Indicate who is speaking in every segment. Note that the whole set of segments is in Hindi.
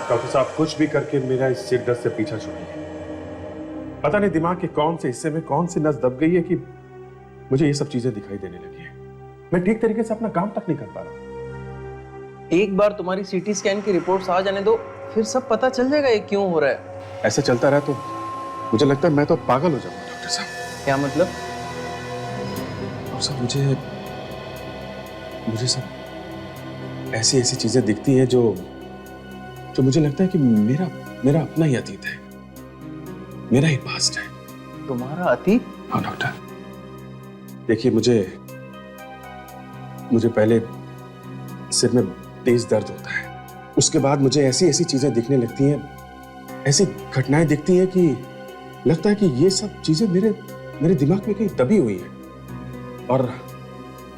Speaker 1: डॉक्टर साहब कुछ भी करके मेरा इस सिर दर्द से पीछा छुड़ाइए। पता नहीं दिमाग के कौन से हिस्से में कौन सी नस दब गई है कि मुझे ये सब चीजें दिखाई देने लगी है। मैं ठीक तरीके से अपना काम तक नहीं कर पा रहा।
Speaker 2: एक बार तुम्हारी सीटी स्कैन की रिपोर्ट्स आ जाने दो, फिर सब पता चल जाएगा ये क्यों हो रहा है।
Speaker 1: ऐसे चलता रहा तो मुझे लगता है मैं तो पागल हो जाऊंगा डॉक्टर साहब।
Speaker 2: क्या मतलब?
Speaker 1: डॉक्टर साहब मुझे सब ऐसी ऐसी चीजें दिखती हैं जो मुझे लगता है कि मेरा अपना ही अतीत है, मेरा ही पास्ट है।
Speaker 2: तुम्हारा अतीत?
Speaker 1: हाँ डॉक्टर, देखिए मुझे पहले सिर में तेज दर्द होता है, उसके बाद मुझे ऐसी ऐसी चीजें दिखने लगती हैं, ऐसी घटनाएं दिखती हैं कि लगता है कि ये सब चीजें मेरे दिमाग में कहीं दबी हुई हैं और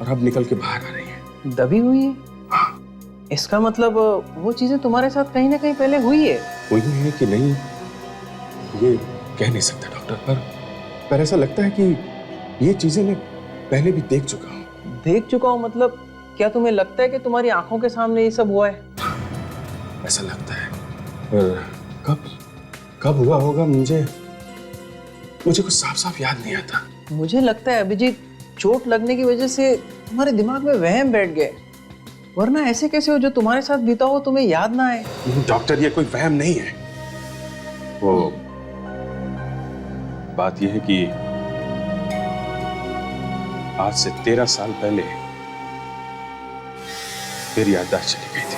Speaker 1: अब निकल के बाहर आ रही हैं।
Speaker 2: दबी हुई है?
Speaker 1: हाँ।
Speaker 2: इसका मतलब वो चीजें तुम्हारे साथ कहीं ना कहीं पहले हुई है।
Speaker 1: हुई है कि नहीं ये कह नहीं सकता डॉक्टर, पर ऐसा लगता है कि ये चीजें मैं पहले भी देख चुका हूँ।
Speaker 2: देख चुका हूँ मतलब क्या तुम्हें लगता है कि तुम्हारी आंखों के सामने ये सब हुआ है?
Speaker 1: ऐसा लगता है, पर कब हुआ होगा मुझे कुछ साफ साफ याद नहीं आता।
Speaker 2: मुझे लगता है अभिजीत, चोट लगने की वजह से तुम्हारे दिमाग में वहम बैठ गए, वरना ऐसे कैसे हो जो तुम्हारे साथ बीता हो तुम्हें याद ना आए।
Speaker 1: डॉक्टर ये कोई वहम नहीं है, वो बात यह है कि आज से 13 साल पहले मेरी याददाश्त चली गई थी।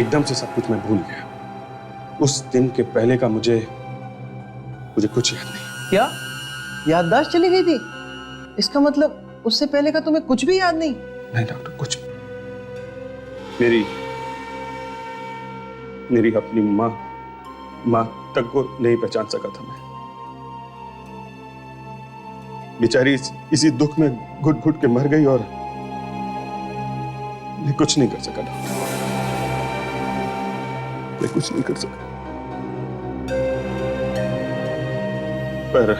Speaker 1: एकदम से सब कुछ मैं भूल गया। उस दिन के पहले का मुझे कुछ याद नहीं।
Speaker 2: क्या याददाश्त चली गई थी? इसका मतलब उससे पहले का तुम्हें कुछ भी याद नहीं?
Speaker 1: नहीं डॉक्टर, कुछ मेरी अपनी माँ तक को नहीं पहचान सका था मैं। बेचारी इसी दुख में घुट घुट के मर गई और मैं कुछ नहीं कर सका डॉक्टर, मैं कुछ नहीं कर सका। पर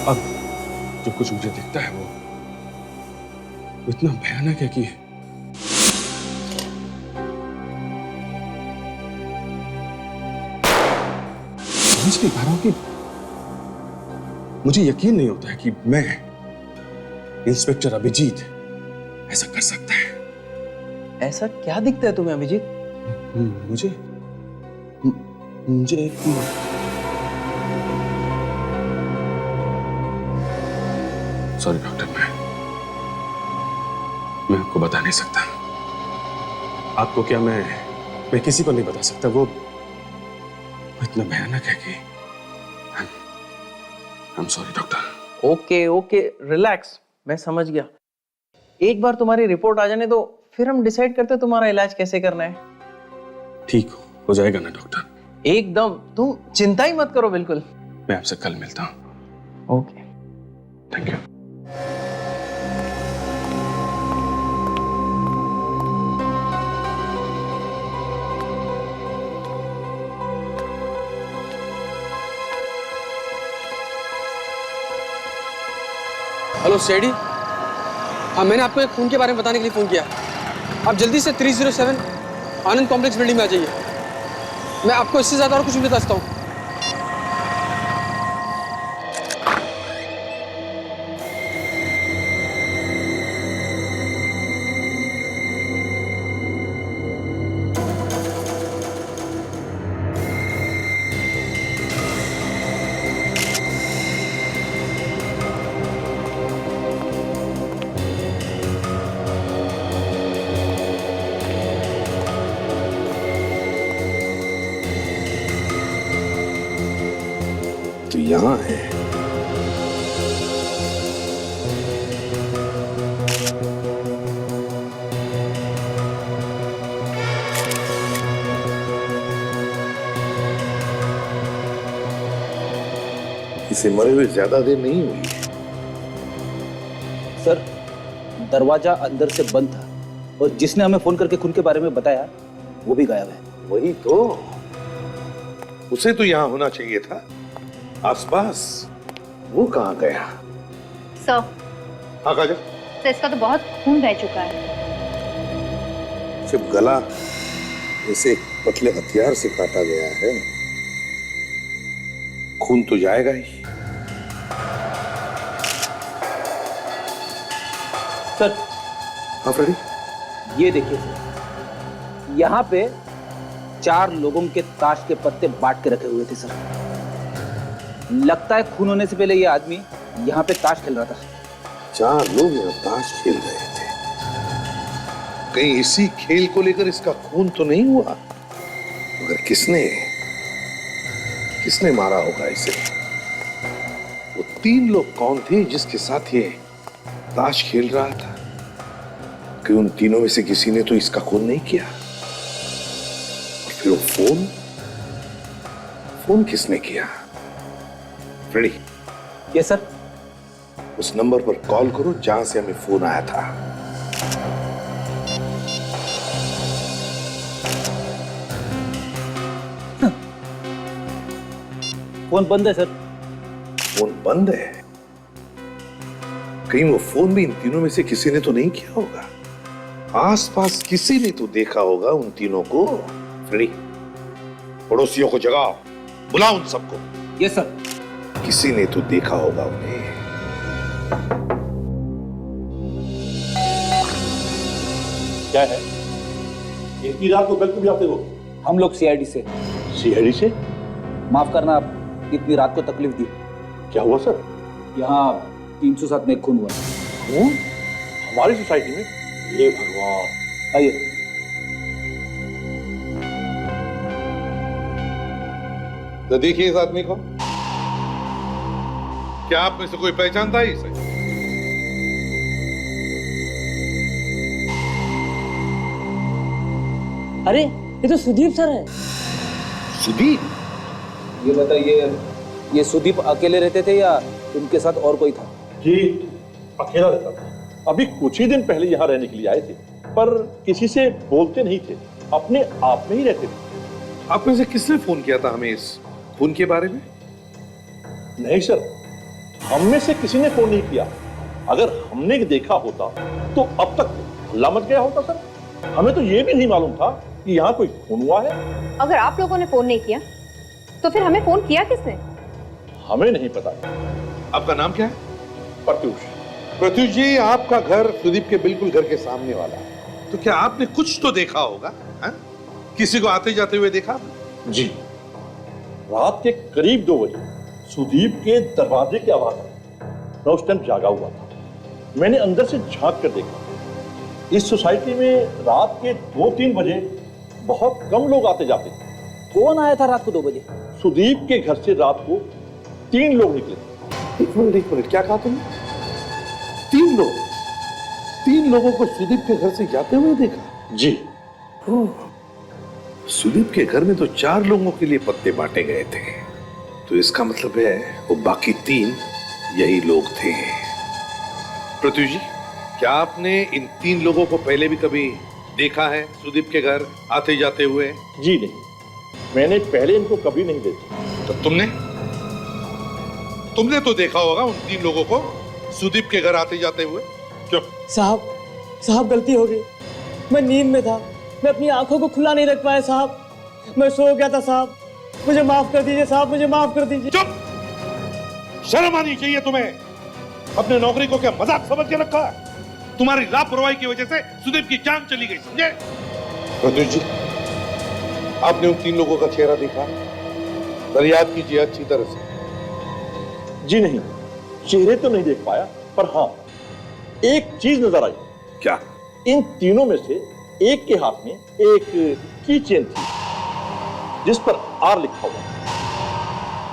Speaker 1: अब जो कुछ मुझे दिखता है वो इतना भयानक है कि समझ नहीं पा रहा हूं कि मुझे यकीन नहीं होता है कि मैं इंस्पेक्टर अभिजीत ऐसा कर सकता है।
Speaker 2: ऐसा क्या दिखता है तुम्हें अभिजीत?
Speaker 1: मुझे एक सॉरी डॉक्टर, मैं आपको बता नहीं सकता। आपको क्या, मैं किसी को नहीं बता सकता। वो इतना भयानक है कि I am sorry doctor.
Speaker 2: Okay relax, मैं समझ गया। एक बार तुम्हारी रिपोर्ट आ जाने दो, फिर हम डिसाइड करते हैं तुम्हारा इलाज कैसे करना है।
Speaker 1: ठीक हो जाएगा ना डॉक्टर?
Speaker 2: एकदम, तुम चिंता ही मत करो। बिल्कुल।
Speaker 1: मैं आपसे कल मिलता हूँ।
Speaker 2: Okay,
Speaker 1: thank you.
Speaker 3: हेलो सेडी, हाँ मैंने आपको एक खून के बारे में बताने के लिए फ़ोन किया। आप जल्दी से 307 आनंद कॉम्प्लेक्स बिल्डिंग में आ जाइए। मैं आपको इससे ज़्यादा और कुछ नहीं बता सकता हूँ।
Speaker 1: तो यहाँ है।
Speaker 4: इसे मरे हुए ज्यादा देर नहीं हुई है।
Speaker 5: सर, दरवाजा अंदर से बंद था और जिसने हमें फोन करके खून के बारे में बताया वो भी गायब है।
Speaker 4: वही तो, उसे तो यहाँ होना चाहिए था आसपास। वो कहाँ गया?
Speaker 6: सर,
Speaker 4: हाँ काजल।
Speaker 6: सर इसका तो बहुत खून बह चुका है।
Speaker 4: सिर्फ गला जैसे एक पतले हथियार से काटा गया है, खून तो जाएगा ही।
Speaker 5: सर
Speaker 4: हाँ फ्रेडी,
Speaker 5: ये देखिए सर, यहाँ पे 4 लोगों के ताश के पत्ते बांट के रखे हुए थे सर। लगता है खून होने से पहले ये आदमी यहाँ पे ताश खेल रहा था।
Speaker 4: 4 लोग यहाँ ताश खेल रहे थे। कहीं इसी खेल को लेकर इसका खून तो नहीं हुआ? मगर किसने मारा होगा इसे? वो 3 लोग कौन थे जिसके साथ ये ताश खेल रहा था? कि उन तीनों में से किसी ने तो इसका खून नहीं किया। और फिर वो फोन किसने किया? Freddy,
Speaker 5: yes sir.
Speaker 4: उस नंबर पर कॉल करो जहां से हमें फोन आया था।
Speaker 5: फोन बंद है सर।
Speaker 4: फोन बंद है? कहीं वो फोन भी इन तीनों में से किसी ने तो नहीं किया होगा? आसपास किसी ने तो देखा होगा उन तीनों को। फ्रेडी, पड़ोसियों को जगाओ, बुलाओ उन सबको।
Speaker 5: Yes sir.
Speaker 4: किसी ने तो देखा होगा उन्हें।
Speaker 6: क्या है? इतनी रात को बिल्कुल भी आते हो?
Speaker 5: हम लोग सीआईडी से।
Speaker 6: सीआईडी से?
Speaker 5: माफ करना, आप इतनी रात को तकलीफ दी।
Speaker 6: क्या हुआ सर?
Speaker 5: यहाँ 307 में खून हुआ।
Speaker 6: खून? हमारी सोसाइटी में? ये भगवान।
Speaker 5: आइए।
Speaker 4: तो देखिए इस आदमी को। क्या आप में से कोई पहचानता है इसे?
Speaker 7: अरे ये तो सुदीप सर है।
Speaker 4: सुदीप?
Speaker 5: ये बताइए, ये सुदीप अकेले रहते थे या उनके साथ और कोई था?
Speaker 6: जी अकेला रहता था। अभी कुछ ही दिन पहले यहाँ रहने के लिए आए थे, पर किसी से बोलते नहीं थे, अपने आप में ही रहते थे।
Speaker 4: आप में से किसने फोन किया था हमें इस खून के बारे में?
Speaker 6: नहीं सर, हम में से किसी ने फोन नहीं किया। अगर हमने देखा होता तो अब तक हल्ला मच गया होता सर। हमें तो ये भी नहीं मालूम था कि यहाँ कोई खून हुआ है।
Speaker 8: अगर आप लोगों ने फोन नहीं किया तो फिर हमें फोन किया किसने?
Speaker 6: हमें नहीं पता।
Speaker 4: आपका नाम क्या है?
Speaker 6: प्रत्युष।
Speaker 4: प्रत्युष जी, आपका घर सुदीप के बिल्कुल घर के सामने वाला है, तो क्या आपने कुछ तो देखा होगा? है? किसी को आते जाते हुए देखा?
Speaker 6: जी, रात के करीब 2 बजे सुदीप के दरवाजे की आवाज आई। मैं उस टाइम जागा हुआ था। मैंने अंदर से झांक कर देखा। इस सोसाइटी में रात के 2-3 बजे बहुत कम लोग आते जाते थे।
Speaker 5: कौन आया था रात को 2 बजे?
Speaker 6: सुदीप के घर से रात को 3 लोग निकले।
Speaker 4: एक मिनट, क्या कहा तुमने? 3 लोग? 3 लोगों को सुदीप के घर से जाते हुए देखा?
Speaker 6: जी।
Speaker 4: सुदीप के घर में तो 4 लोगों के लिए पत्ते बांटे गए थे, तो इसका मतलब है वो बाकी 3 यही लोग थे। प्रत्युष जी, क्या आपने इन 3 लोगों को पहले भी कभी देखा है सुदीप के घर आते जाते हुए?
Speaker 6: जी नहीं, मैंने पहले इनको कभी नहीं देखा।
Speaker 4: तो तुमने तो देखा होगा उन 3 लोगों को सुदीप के घर आते जाते हुए। क्यों?
Speaker 7: साहब गलती हो गई। मैं नींद में था, मैं अपनी आंखों को खुला नहीं रख पाया साहब। मैं सो गया था साहब, मुझे माफ कर दीजिए साहब, मुझे माफ कर दीजिए।
Speaker 4: चुप! शर्म आनी चाहिए तुम्हें। अपने नौकरी को क्या मजाक समझ के रखा? तुम्हारी लापरवाही की वजह से सुदीप की जान चली गई, समझे? प्रत्युष जी, आपने उन 3 लोगों का चेहरा देखा? याद कीजिए अच्छी तरह से।
Speaker 6: जी नहीं, चेहरे तो नहीं देख पाया, पर हाँ एक चीज नजर आई।
Speaker 4: क्या?
Speaker 6: इन तीनों में से एक के हाथ में एक की चेन थी जिस पर आर लिखा हुआ।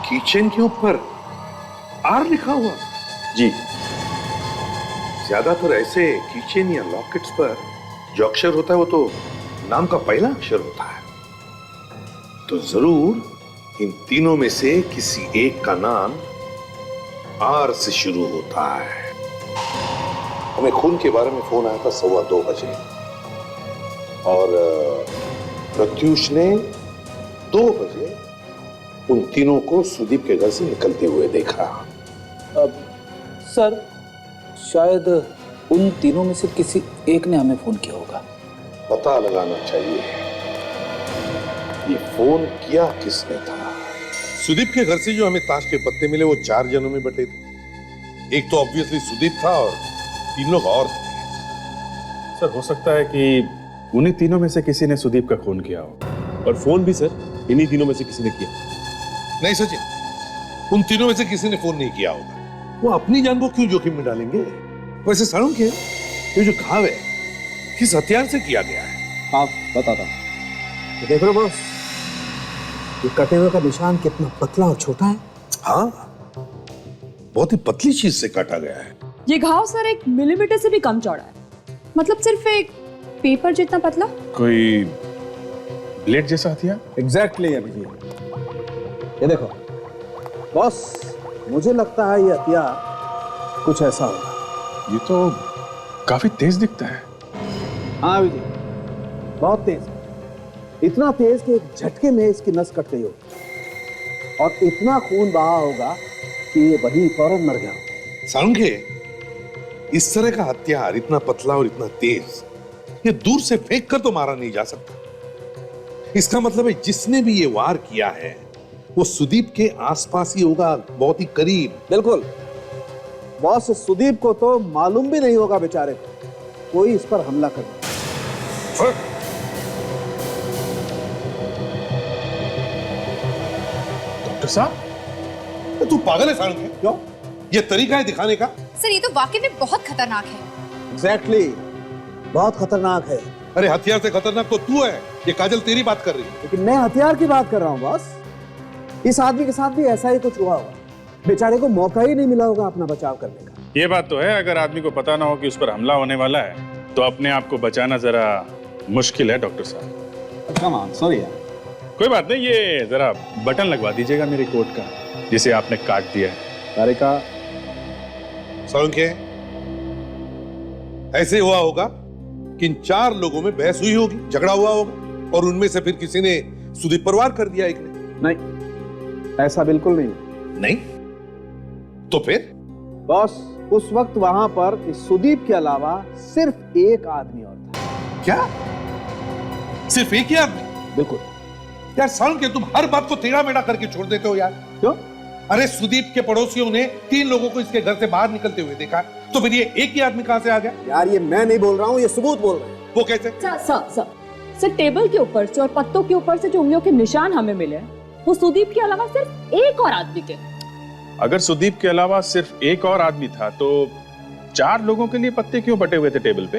Speaker 4: कीचेन के ऊपर आर लिखा हुआ?
Speaker 6: जी।
Speaker 4: ज्यादातर ऐसे कीचेन या लॉकेट्स पर जो अक्षर होता है वो तो नाम का पहला अक्षर होता है। तो जरूर इन तीनों में से किसी एक का नाम आर से शुरू होता है। हमें खून के बारे में फोन आया था 2:15 बजे और प्रत्युष ने 2 बजे उन तीनों को सुदीप के घर से निकलते हुए देखा।
Speaker 5: सर, शायद उन तीनों में से किसी एक ने हमें फोन किया होगा।
Speaker 4: पता लगाना चाहिए ये फोन किया किसने था। सुदीप के घर से जो हमें ताश के पत्ते मिले वो 4 जनों में बटे थे। एक तो ऑब्वियसली सुदीप था और 3 लोग और थे।
Speaker 1: सर हो सकता है कि उन्हीं तीनों में से किसी ने सुदीप का खून किया हो। और फोन भी सर इन्हीं तीनों में से किसी ने किया।
Speaker 4: नहीं सचिन, उन तीनों में से किसी ने फोन नहीं किया होगा। वो अपनी जान को क्यों जोखिम में डालेंगे। वैसे सारुण के ये जो घाव है किस हथियार से किया गया है?
Speaker 5: हाँ बताता हूँ।
Speaker 9: देख रहे हो बॉस, ये कटे हुए का निशान कितना पतला और छोटा है।
Speaker 4: हाँ, बहुत ही पतली चीज से काटा गया है।
Speaker 10: ये घाव सर 1 मिलीमीटर से भी कम चौड़ा है, मतलब सिर्फ एक पेपर जितना पतला।
Speaker 1: कोई ब्लेड जैसा हथियार?
Speaker 9: एग्जैक्टली अभिजीत। ये देखो बॉस, मुझे लगता है ये हथियार कुछ ऐसा होगा।
Speaker 1: ये तो काफी तेज दिखता है।
Speaker 9: हाँ अभिजीत, बहुत तेज है। इतना तेज कि एक झटके में इसकी नस कट गई होगी और इतना खून बहा होगा कि ये वहीं फौरन मर गया होगा।
Speaker 4: सारुण के इस तरह का हथियार इतना पतला और इतना तेज ये दूर से फेंक कर तो मारा नहीं जा सकता। इसका मतलब है जिसने भी ये वार किया है वो सुदीप के आसपास ही होगा, बहुत ही करीब।
Speaker 9: बिल्कुल बॉस, सुदीप को तो मालूम भी नहीं होगा बेचारे को कोई इस पर हमला कर।
Speaker 1: डॉक्टर साहब,
Speaker 4: तू पागल है सारुण के?
Speaker 9: क्यों?
Speaker 4: ये तरीका है दिखाने का?
Speaker 8: सर ये तो वाकई में बहुत खतरनाक है।
Speaker 9: एग्जैक्टली, बहुत खतरनाक है।
Speaker 4: अरे हथियार से खतरनाक तो तू है। ये काजल तेरी बात कर रही है।
Speaker 9: लेकिन मैं हथियार की बात कर रहा हूँ बॉस। इस आदमी के साथ भी ऐसा ही कुछ हुआ होगा। बेचारे को मौका ही नहीं मिला होगा अपना बचाव करने का।
Speaker 1: ये बात तो है, अगर आदमी को पता ना हो कि उस पर हमला होने वाला है तो अपने आप को बचाना जरा मुश्किल है डॉक्टर साहब।
Speaker 9: कम ऑन, सॉरी यार।
Speaker 1: कोई बात नहीं, ये जरा बटन लगवा दीजिएगा मेरे कोट का जिसे आपने काट दिया है।
Speaker 9: तारिका,
Speaker 4: सारुण के ऐसे हुआ होगा कि इन 4 लोगों में बहस हुई होगी, झगड़ा हुआ होगा और उनमें से फिर किसी ने सुदीप पर वार कर दिया एक ने।
Speaker 9: नहीं, ऐसा बिल्कुल नहीं।
Speaker 4: नहीं तो फिर?
Speaker 9: बॉस, उस वक्त वहां पर इस सुदीप के अलावा सिर्फ एक आदमी और था।
Speaker 4: क्या? सिर्फ एक ही आदमी?
Speaker 9: बिल्कुल।
Speaker 4: यार सारुण के तुम हर बात को टेढ़ा मेढ़ा करके छोड़ देते हो यार।
Speaker 9: क्यों?
Speaker 4: अरे सुदीप के पड़ोसियों ने 3 लोगों को इसके घर से बाहर निकलते हुए देखा, तो फिर ये एक ही आदमी कहां से आ गया?
Speaker 9: यार ये मैं नहीं बोल रहा हूँ, ये सबूत बोल रहे हैं।
Speaker 4: वो कैसे?
Speaker 10: सर टेबल के ऊपर से और पत्तों के ऊपर से जो उंगलियों के निशान हमें मिले वो सुदीप के अलावा सिर्फ एक और आदमी के।
Speaker 1: अगर सुदीप के अलावा सिर्फ एक और आदमी था तो 4 लोगों के लिए पत्ते क्यों बटे हुए थे टेबल पे?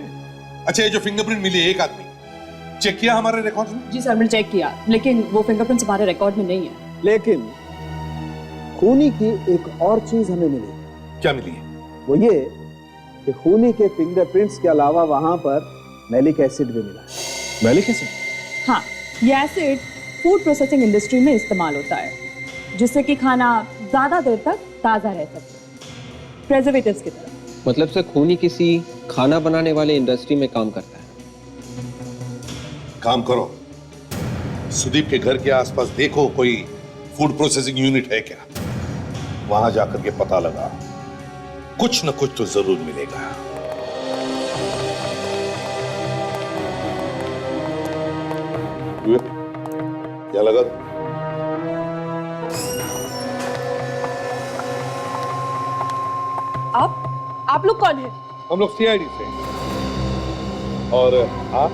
Speaker 4: अच्छा, ये जो फिंगरप्रिंट मिली है एक आदमी, चेक किया हमारे रिकॉर्ड में?
Speaker 10: जी सर, मैंने चेक किया, लेकिन वो फिंगरप्रिंट्स हमारे रिकॉर्ड में नहीं है।
Speaker 9: लेकिन खूनी की एक और चीज हमें मिली।
Speaker 4: क्या मिली है?
Speaker 9: वो ये कि खूनी के फिंगरप्रिंट्स के अलावा वहां पर मैलिक एसिड भी मिला है।
Speaker 1: Malic acid?
Speaker 10: हाँ, ये एसिड फूड प्रोसेसिंग इंडस्ट्री में इस्तेमाल होता है, जिससे कि खाना ज्यादा देर तक ताजा रह सके, प्रिजर्वेटिव्स की तरह।
Speaker 3: मतलब सर खूनी किसी खाना बनाने वाले इंडस्ट्री में काम करता है।
Speaker 4: काम करो, सुदीप के घर के आसपास देखो कोई फूड प्रोसेसिंग यूनिट है क्या, वहां जाकर के पता लगा, कुछ न कुछ तो जरूर मिलेगा। क्या लगा?
Speaker 11: आप लोग कौन हैं?
Speaker 4: हम लोग सीआईडी से। और आप?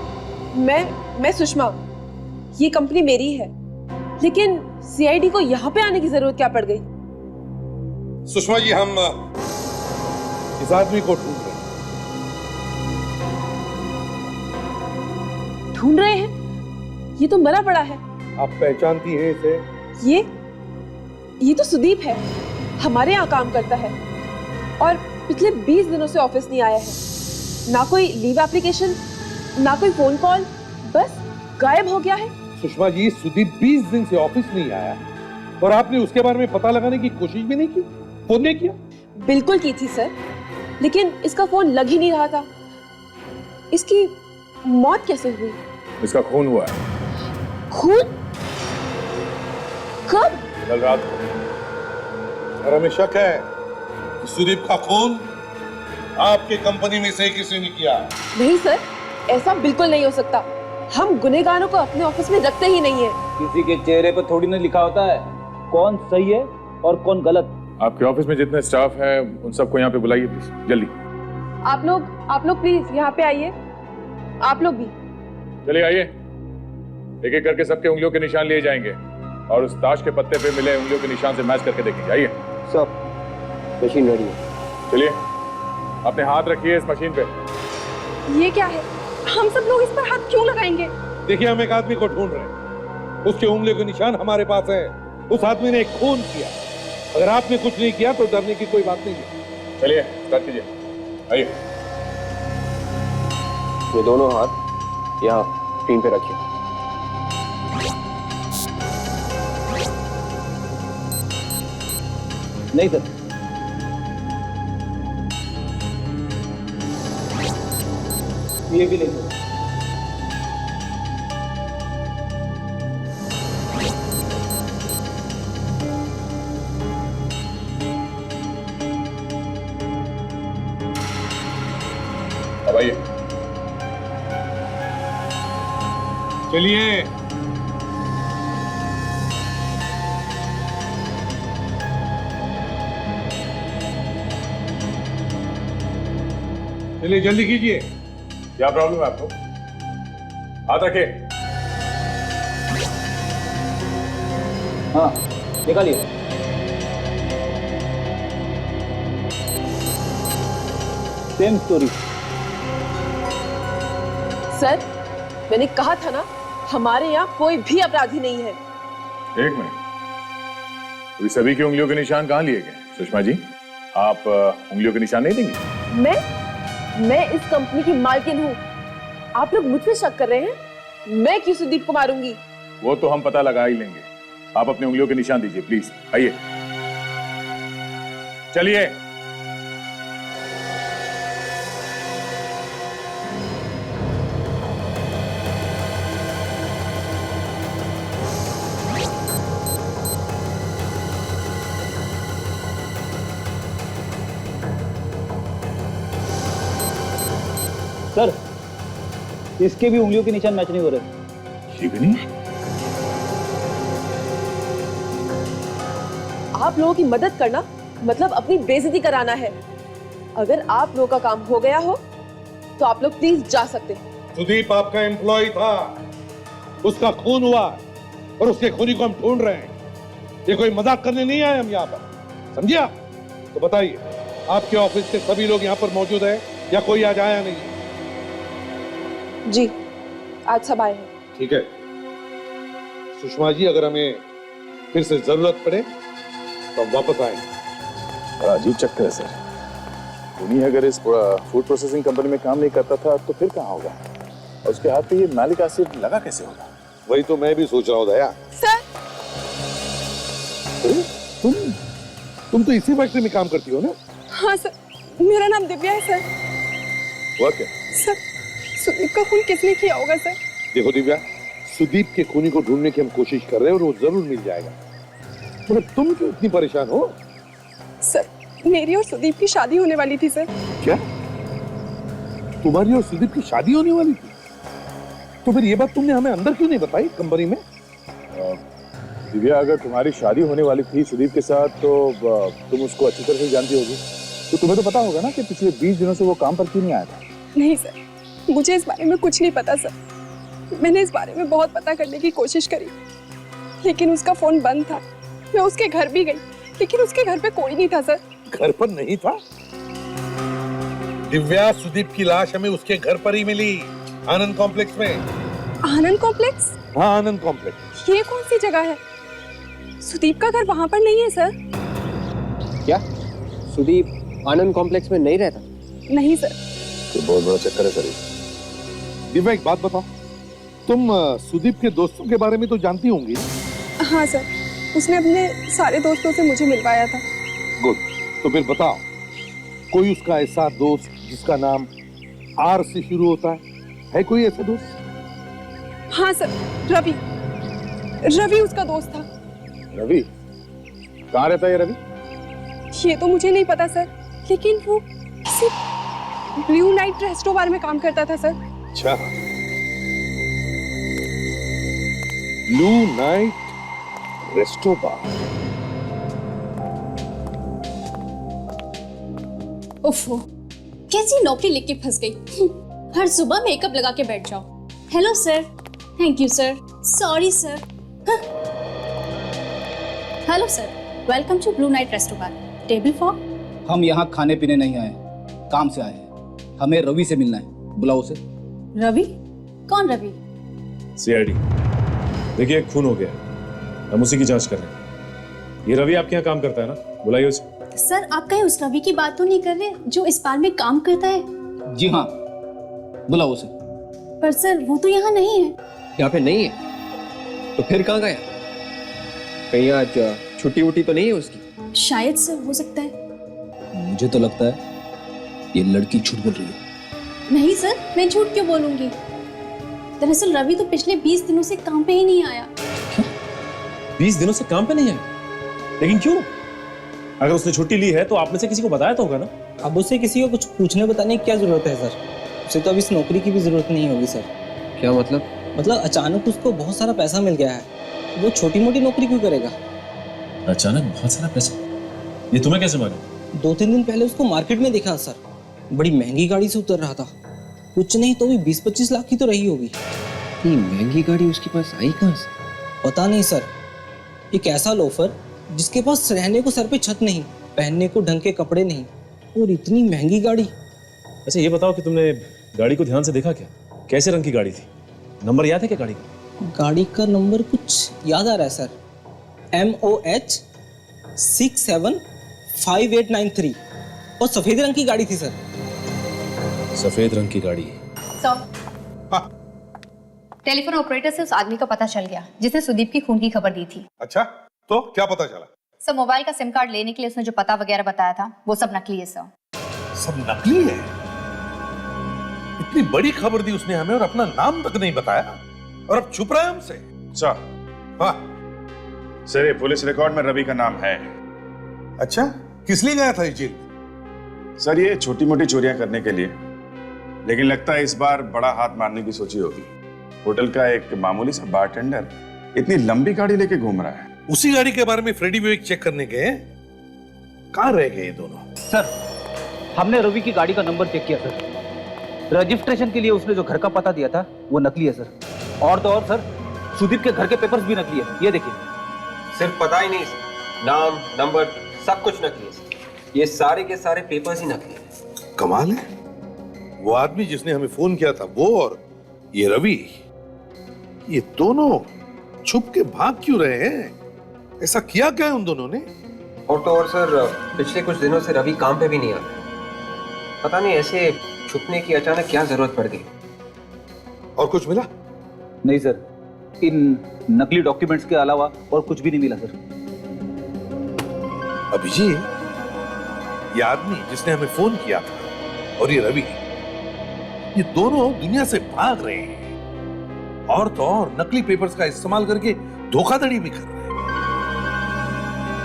Speaker 11: मैं सुषमा। ये कंपनी मेरी है, लेकिन सीआईडी को यहाँ पे आने की जरूरत क्या पड़ गई?
Speaker 4: सुषमा जी, हम इस आदमी को ढूंढ रहे हैं।
Speaker 11: ढूंढ रहे हैं? ये तो मरा पड़ा है।
Speaker 4: आप पहचानती हैं इसे?
Speaker 11: ये तो सुदीप है, हमारे यहाँ काम करता है और पिछले 20 दिनों से ऑफिस नहीं आया है। ना कोई लीव एप्लीकेशन, ना कोई फोन कॉल, बस गायब हो गया है।
Speaker 4: सुषमा जी, सुदीप 20 दिन से ऑफिस नहीं आया और आपने उसके बारे में पता लगाने की कोशिश भी नहीं की? फोन नहीं किया?
Speaker 11: बिल्कुल की थी सर, लेकिन इसका फोन लग ही नहीं रहा था। इसकी मौत कैसे हुई?
Speaker 1: इसका खून हुआ है।
Speaker 11: खून? कब?
Speaker 4: कल रात को। और हमें शक है कि सुदीप का खून आपके कंपनी में से किसी ने किया।
Speaker 11: नहीं सर, ऐसा बिल्कुल नहीं हो सकता। हम गुनहगारों को अपने ऑफिस में रखते ही नहीं है।
Speaker 5: किसी के चेहरे पर थोड़ी ना लिखा होता है कौन सही है और कौन गलत।
Speaker 12: आपके ऑफिस में जितने स्टाफ हैं उन सबको यहाँ पे बुलाइए प्लीज, जल्दी।
Speaker 11: आप लोग प्लीज यहाँ पे आइए। आप लोग भी
Speaker 12: चलिए आइए, एक एक करके सबके उंगलियों के निशान लिए जाएंगे और उस ताश के पत्ते पे मिले उंगलियों के निशान से मैच करके देखेंगे। आइए
Speaker 3: सब मशीन रेडी है।
Speaker 12: चलिए अपने हाथ रखिए इस मशीन पे।
Speaker 11: ये क्या है? हम सब लोग इस पर हाथ क्यों लगाएंगे?
Speaker 4: देखिए हम एक आदमी को ढूंढ रहे हैं, उसके उंगलियों के निशान हमारे पास है। उस आदमी ने एक खून किया। अगर आपने कुछ नहीं किया तो डरने की कोई बात नहीं है।
Speaker 12: चलिए स्टार्ट कीजिए, आइए।
Speaker 3: ये दोनों हाथ यहाँ स्क्रीन पे रखिए।
Speaker 5: नहीं सर, ये भी नहीं सर।
Speaker 12: अब आइए।
Speaker 4: चलिए चलिए जल्दी कीजिए।
Speaker 12: क्या प्रॉब्लम है आपको? हाथ रखिए।
Speaker 5: हाँ निकालिए। Same story.
Speaker 11: सर मैंने कहा था ना, हमारे यहाँ कोई भी अपराधी नहीं है।
Speaker 12: एक मिनट, अभी सभी की उंगलियों के निशान कहाँ लिए गए? सुषमा जी आप उंगलियों के निशान नहीं देंगी?
Speaker 11: मैं इस कंपनी की मालकिन हूँ। आप लोग मुझ पे शक कर रहे हैं? मैं क्यों सुदीप को मारूंगी?
Speaker 12: वो तो हम पता लगा ही लेंगे। आप अपने उंगलियों के निशान दीजिए प्लीज। आइए चलिए।
Speaker 5: सर इसके भी उंगलियों के निशान मैच नहीं हो रहे।
Speaker 12: शिवनी,
Speaker 11: आप लोगों की मदद करना मतलब अपनी बेइज्जती कराना है। अगर आप लोगों का काम हो गया हो तो आप लोग प्लीज जा सकते हैं।
Speaker 4: सुदीप आपका एम्प्लॉय था, उसका खून हुआ और उसके खूनी को हम ढूंढ रहे हैं। ये कोई मजाक करने नहीं आए हम यहाँ पर, समझे आप? तो बताइए आपके ऑफिस के सभी लोग यहाँ पर मौजूद है या कोई आज आया नहीं?
Speaker 11: जी आज सब आए हैं।
Speaker 4: ठीक है सुषमा जी, अगर हमें फिर से जरूरत पड़े तो हम वापस आएंगे।
Speaker 12: बड़ा अजीब चक्कर है सर। उन्हीं अगर इस फूड प्रोसेसिंग कंपनी में काम नहीं करता था तो फिर कहाँ होगा? और उसके हाथ पे ये मैलिक एसिड लगा कैसे होगा?
Speaker 4: वही तो मैं भी सोच रहा हूँ दया।
Speaker 11: सर
Speaker 4: तुम तो इसी फैक्ट्री में काम करती हो ना?
Speaker 11: हाँ सर, मेरा नाम दिव्या है सर।
Speaker 12: हुआ क्या?
Speaker 11: सर सुदीप का खून किसने किया होगा सर?
Speaker 4: देखो दिव्या, सुदीप के खूनी को ढूंढने की हम कोशिश कर रहे हैं और वो जरूर मिल जाएगा। मगर तुम क्यों इतनी परेशान हो?
Speaker 11: सर मेरी और सुदीप की शादी होने वाली थी सर।
Speaker 4: क्या तुम्हारी और सुदीप की शादी होने वाली थी? तो फिर ये बात तुमने हमें अंदर क्यों नहीं बताई कंपनी में?
Speaker 12: दिव्या, अगर तुम्हारी शादी होने वाली थी सुदीप के साथ तो तुम उसको अच्छी तरह से जानती होगी, तो तुम्हें तो पता होगा ना कि पिछले 20 दिनों से वो काम पर क्यों नहीं आया था?
Speaker 11: नहीं सर, मुझे इस बारे में कुछ नहीं पता सर। मैंने इस बारे में बहुत पता करने की कोशिश करी लेकिन उसका फोन बंद था। मैं उसके घर भी गई लेकिन उसके घर पे कोई नहीं था सर।
Speaker 4: घर पर नहीं था? दिव्या, सुदीप की लाश हमें उसके घर पर ही मिली, आनंद कॉम्प्लेक्स में।
Speaker 11: आनंद कॉम्प्लेक्स?
Speaker 4: हाँ आनंद कॉम्प्लेक्स।
Speaker 11: ये कौन सी जगह है? सुदीप का घर वहां पर नहीं है सर।
Speaker 3: क्या सुदीप आनंद कॉम्प्लेक्स में नहीं रहता?
Speaker 11: नहीं सर।
Speaker 12: तो बहुत बड़ा चक्कर है सर।
Speaker 4: दिव्या एक बात बताओ, तुम सुदीप के दोस्तों के बारे में तो जानती होंगी?
Speaker 11: हाँ सर, उसने अपने सारे दोस्तों से मुझे मिलवाया था।
Speaker 4: गुड, तो फिर बताओ कोई उसका ऐसा दोस्त जिसका नाम आर से शुरू होता है कोई ऐसा दोस्त?
Speaker 11: हाँ सर, रवि उसका दोस्त था।
Speaker 12: रवि? कहाँ रहता है ये रवि?
Speaker 11: ये तो मुझे नहीं पता सर, लेकिन वो किसी ब्लू नाइट रेस्टो बार में काम करता था सर।
Speaker 4: अच्छा, ब्लू नाइट रेस्टो बार।
Speaker 13: उफ़ो, कैसी नौकरी लेके फंस गई। हर सुबह मेकअप लगा के बैठ जाओ। Hello sir, thank you sir, sorry sir. Hello sir, welcome to Blue Night restaurant. Table for?
Speaker 5: हम यहाँ खाने पीने नहीं आए, काम से आए हैं। हमें रवि से मिलना है, बुलाओ उसे।
Speaker 13: रवि? कौन रवि?
Speaker 1: सीआईडी। देखिए, खून हो गया, हम उसी की जांच कर रहे हैं। ये रवि आपके यहाँ काम करता है ना? बुलाइए उसे।
Speaker 13: सर, आप कहीं उस रवि की बात तो नहीं कर रहे जो इस बार में काम करता है?
Speaker 5: जी हाँ, बुलाओ उसे।
Speaker 13: पर सर, वो तो यहाँ नहीं है।
Speaker 3: यहाँ पे नहीं है? तो फिर कहाँ गया? कहीं आज छुट्टी वुट्टी तो नहीं है उसकी?
Speaker 13: शायद सर, हो सकता है।
Speaker 5: मुझे तो लगता है ये लड़की झूठ बोल रही है।
Speaker 13: नहीं सर, मैं झूठ क्यों बोलूंगी? दरअसल रवि तो पिछले 20 दिनों से काम पे ही नहीं आया।
Speaker 1: 20 दिनों से काम पे नहीं आया? लेकिन क्यों? अगर उसने छुट्टी ली है तो आप में से किसी को बताया तो होगा ना?
Speaker 14: अब उसे किसी को कुछ पूछने बताने की क्या जरूरत है सर? उसे तो अब इस नौकरी की भी जरूरत नहीं होगी सर।
Speaker 3: क्या मतलब?
Speaker 14: मतलब अचानक उसको बहुत सारा पैसा मिल गया है, वो छोटी मोटी नौकरी क्यों करेगा?
Speaker 1: अचानक बहुत सारा पैसा? ये तुम्हें कैसे मालूम?
Speaker 14: 2-3 दिन पहले उसको मार्केट में देखा सर, बड़ी महंगी गाड़ी से उतर रहा था। कुछ नहीं तो भी 20-25 लाख की तो रही होगी।
Speaker 3: इतनी महंगी गाड़ी उसके पास आई कहाँ से?
Speaker 14: पता नहीं सर, एक ऐसा लोफर जिसके पास रहने को सर पे छत नहीं, पहनने को ढंग के कपड़े नहीं, और इतनी महंगी गाड़ी।
Speaker 1: अच्छा, ये बताओ कि तुमने गाड़ी को ध्यान से देखा क्या? कैसे रंग की गाड़ी थी? नंबर याद है क्या गाड़ी का?
Speaker 14: गाड़ी का नंबर कुछ याद आ रहा है सर, MOH 675893, और सफेद रंग की गाड़ी थी सर।
Speaker 1: सफेद रंग की गाड़ी।
Speaker 8: टेलीफोन ऑपरेटर से उस आदमी का पता चल गया जिसने सुदीप की खून की खबर दी थी।
Speaker 4: अच्छा, तो क्या पता चला?
Speaker 8: सर, मोबाइल का सिम कार्ड लेने के लिए उसने जो पता वगैरह बताया था वो सब नकली है सर।
Speaker 4: सब नकली है? इतनी बड़ी खबर दी उसने हमें और अपना नाम तक नहीं बताया, और अब छुप रहा है हमसे।
Speaker 12: सर,
Speaker 4: हाँ
Speaker 12: सर, ये पुलिस रिकॉर्ड में रवि का नाम है।
Speaker 4: अच्छा, किस लिए गया था इस जेल?
Speaker 12: सर, ये छोटी मोटी चोरियां करने के लिए, लेकिन लगता है इस बार बड़ा हाथ मारने की सोची होगी। होटल का एक मामूली सा बारटेंडर इतनी लंबी गाड़ी लेके घूम रहा है।
Speaker 4: उसी गाड़ी के बारे में फ्रेडी विवेक चेक करने गए, कहां रह गए ये दोनों?
Speaker 5: सर, हमने रवि की गाड़ी का नंबर चेक किया सर। रजिस्ट्रेशन के लिए उसने जो घर का पता दिया था वो नकली है सर। और तो और सर, सुदीप के घर के पेपर्स भी नकली है, ये देखिए।
Speaker 3: सिर्फ पता ही नहीं, नाम, नंबर, सब कुछ नकली है। ये सारे के सारे पेपर्स ही नकली है।
Speaker 4: कमाल है, वो आदमी जिसने हमें फोन किया था वो और ये रवि, ये दोनों छुप के भाग क्यों रहे हैं? ऐसा किया क्या है उन दोनों ने?
Speaker 3: और तो और सर, पिछले कुछ दिनों से रवि काम पे भी नहीं आता। पता नहीं ऐसे छुपने की अचानक क्या जरूरत पड़ गई।
Speaker 4: और कुछ मिला?
Speaker 5: नहीं सर, इन नकली डॉक्यूमेंट्स के अलावा और कुछ भी नहीं मिला सर।
Speaker 4: अभिजीत, ये आदमी जिसने हमें फोन किया था और ये रवि, ये दोनों दुनिया से भाग रहे हैं, और तो और नकली पेपर्स का इस्तेमाल करके धोखाधड़ी भी कर रहे हैं।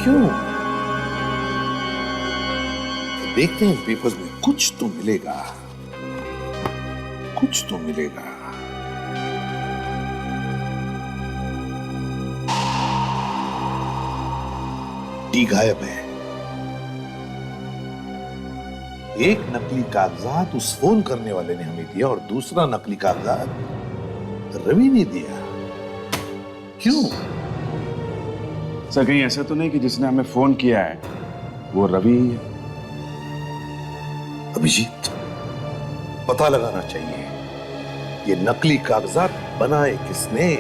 Speaker 4: क्यों? देखते हैं पेपर्स में कुछ तो मिलेगा, कुछ तो मिलेगा। डी गायब है। एक नकली कागजात उस फोन करने वाले ने हमें दिया और दूसरा नकली कागजात रवि ने दिया। क्यों?
Speaker 12: सर, कहीं ऐसा तो नहीं कि जिसने हमें फोन किया है वो रवि?
Speaker 4: अभिजीत, पता लगाना चाहिए ये नकली कागजात बनाए किसने।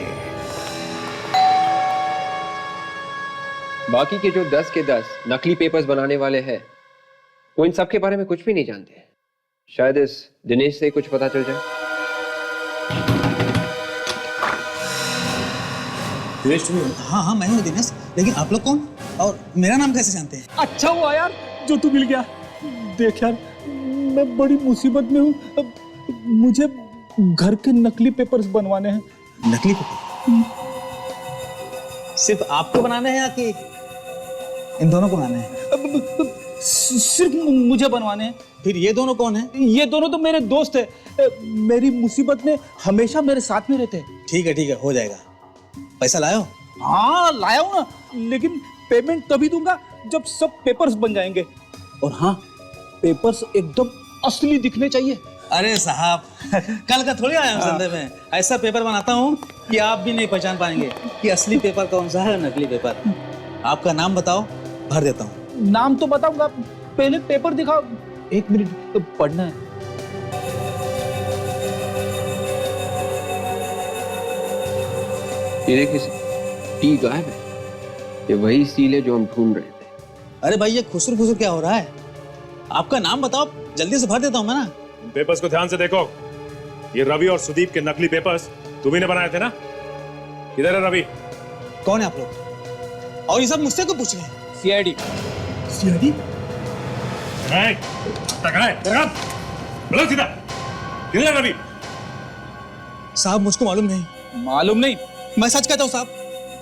Speaker 3: बाकी के जो 10 के 10 नकली पेपर्स बनाने वाले हैं, वो इन सब के बारे में कुछ भी नहीं जानते। शायद इस दिनेश से कुछ पता चल जाए।
Speaker 1: दिनेश तुम्हें?
Speaker 15: हाँ हाँ, मैं हूँ दिनेश, लेकिन आप लोग कौन और मेरा नाम कैसे जानते हैं?
Speaker 6: अच्छा हुआ यार जो तू मिल गया। देख यार, मैं बड़ी मुसीबत में हूँ। मुझे घर के नकली पेपर्स बनवाने हैं।
Speaker 15: नकली पेपर? सिर्फ आपको बनाने हैं या कि इन दोनों को बनाने हैं?
Speaker 5: सिर्फ मुझे बनवाने हैं।
Speaker 15: फिर ये दोनों कौन है?
Speaker 5: ये दोनों तो मेरे दोस्त हैं, मेरी मुसीबत में हमेशा मेरे साथ में रहते हैं।
Speaker 15: ठीक है, हो जाएगा। पैसा लाए हो?
Speaker 5: हाँ लाया हूँ ना, लेकिन पेमेंट तभी दूंगा जब सब पेपर्स बन जाएंगे। और हाँ, पेपर्स एकदम असली दिखने चाहिए।
Speaker 15: अरे साहब, कल का थोड़ी आया हूँ संदर्भ में। ऐसा पेपर बनाता हूँ कि आप भी नहीं पहचान पाएंगे कि असली पेपर कौन सा है और नकली पेपर। आपका नाम बताओ, भर देता हूँ।
Speaker 5: नाम तो बताऊंगा, पहले पेपर दिखाओ। 1 मिनट तो पढ़ना है।
Speaker 3: ये देखिए, टी गायब है। ये वही सील है जो हम ढूंढ रहे थे।
Speaker 15: अरे भाई, ये खुसर खुसर क्या हो रहा है? आपका नाम बताओ, जल्दी से भर देता हूँ मैं ना।
Speaker 16: पेपर्स को ध्यान से देखो। ये रवि और सुदीप के नकली पेपर्स तुम्ही ने बनाए थे ना? किधर है रवि?
Speaker 15: कौन है आप लोग? और ये सब मुझसे क्यों पूछ रहे हैं?
Speaker 5: सीआईडी।
Speaker 15: सीआईडी?
Speaker 16: बोलो सीधा, किधर है रवि?
Speaker 15: साहब, मुझको मालूम नहीं।
Speaker 5: मालूम नहीं?
Speaker 15: मैं सच कहता हूँ साहब,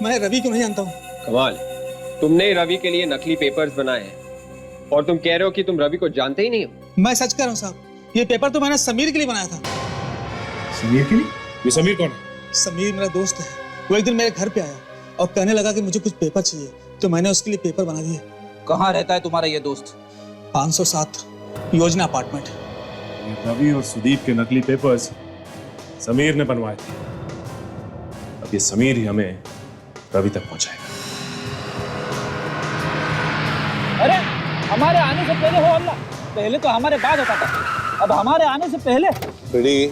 Speaker 15: मैं रवि को नहीं जानता हूँ।
Speaker 3: कमाल, तुमने रवि के लिए नकली पेपर्स बनाए हैं और तुम कह रहे हो कि तुम रवि को जानते ही नहीं हो।
Speaker 15: मैं सच कह रहा हूँ साहब, ये पेपर तो मैंने समीर के लिए बनाया था।
Speaker 16: समीर के लिए? ये समीर कौन है?
Speaker 15: समीर मेरा दोस्त है। वो एक दिन मेरे घर पे आया और कहने लगा कि मुझे कुछ पेपर चाहिए, तो मैंने उसके लिए पेपर बना दिए।
Speaker 5: कहाँ रहता है तुम्हारा ये दोस्त?
Speaker 15: 507 योजना अपार्टमेंट।
Speaker 16: रवि और सुदीप के नकली पेपर्स समीर ने बनवाए थे। अब ये समीर ही हमें रवि तक पहुंचाएगा।
Speaker 5: अरे हमारे आने से पहले हो अल्लाह, पहले तो हमारे बाद होता था, अब हमारे आने से पहले।
Speaker 4: फ्रेडी,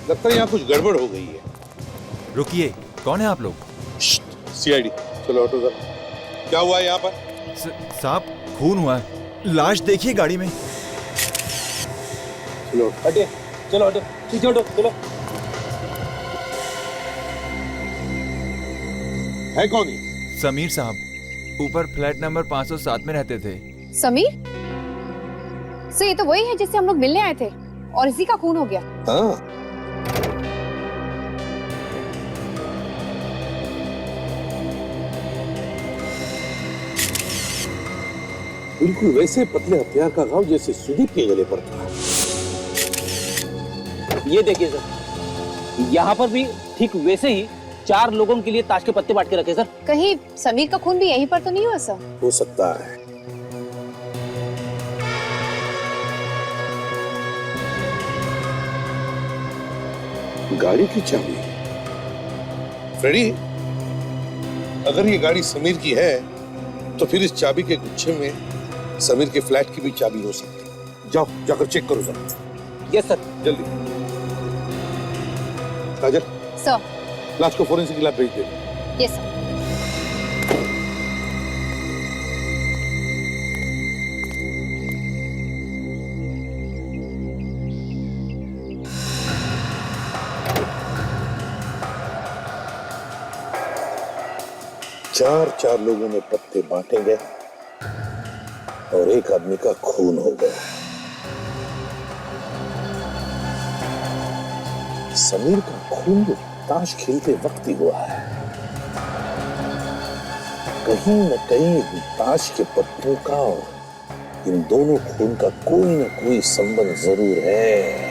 Speaker 4: लगता है यहाँ कुछ गड़बड़ हो गई है।
Speaker 17: रुकिए, कौन है आप लोग?
Speaker 4: सीआईडी। चलो ऑटो सर, क्या हुआ है यहाँ पर?
Speaker 17: साहब, खून हुआ है, लाश देखिए गाड़ी में।
Speaker 4: चलो
Speaker 5: हटे, चलो हटो, पीछे हटो, चलो।
Speaker 4: है कौन ये?
Speaker 17: समीर साहब, ऊपर फ्लैट नंबर 507 में रहते थे।
Speaker 8: समीर? सर, ये तो वही है जिससे हम लोग मिलने आए थे और इसी का खून हो गया।
Speaker 4: हाँ। बिल्कुल वैसे पतले हथियार का घाव जैसे सुदीप के गले पर था।
Speaker 5: ये देखिए सर, यहाँ पर भी ठीक वैसे ही 4 लोगों के लिए ताश के पत्ते बांट के रखे सर।
Speaker 8: कहीं समीर का खून भी यहीं पर तो नहीं हुआ सर?
Speaker 4: हो सकता है। गाड़ी की चाबी? फ्रेडी, अगर ये गाड़ी समीर की है तो फिर इस चाबी के गुच्छे में समीर के फ्लैट की भी चाबी हो सकती है। जाओ, जाकर चेक करो जरा।
Speaker 5: Yes sir.
Speaker 4: जल्दी। काजल,
Speaker 8: सर।
Speaker 4: लाश को फोरेंसिक लैब भेज दे।
Speaker 8: Yes sir.
Speaker 4: चार लोगों में पत्ते बांटे गए और एक आदमी का खून हो गया। समीर का खून ताश खेलते वक्त ही हुआ है। कहीं न कहीं ताश के पत्तों का और इन दोनों खून का कोई न कोई संबंध जरूर है।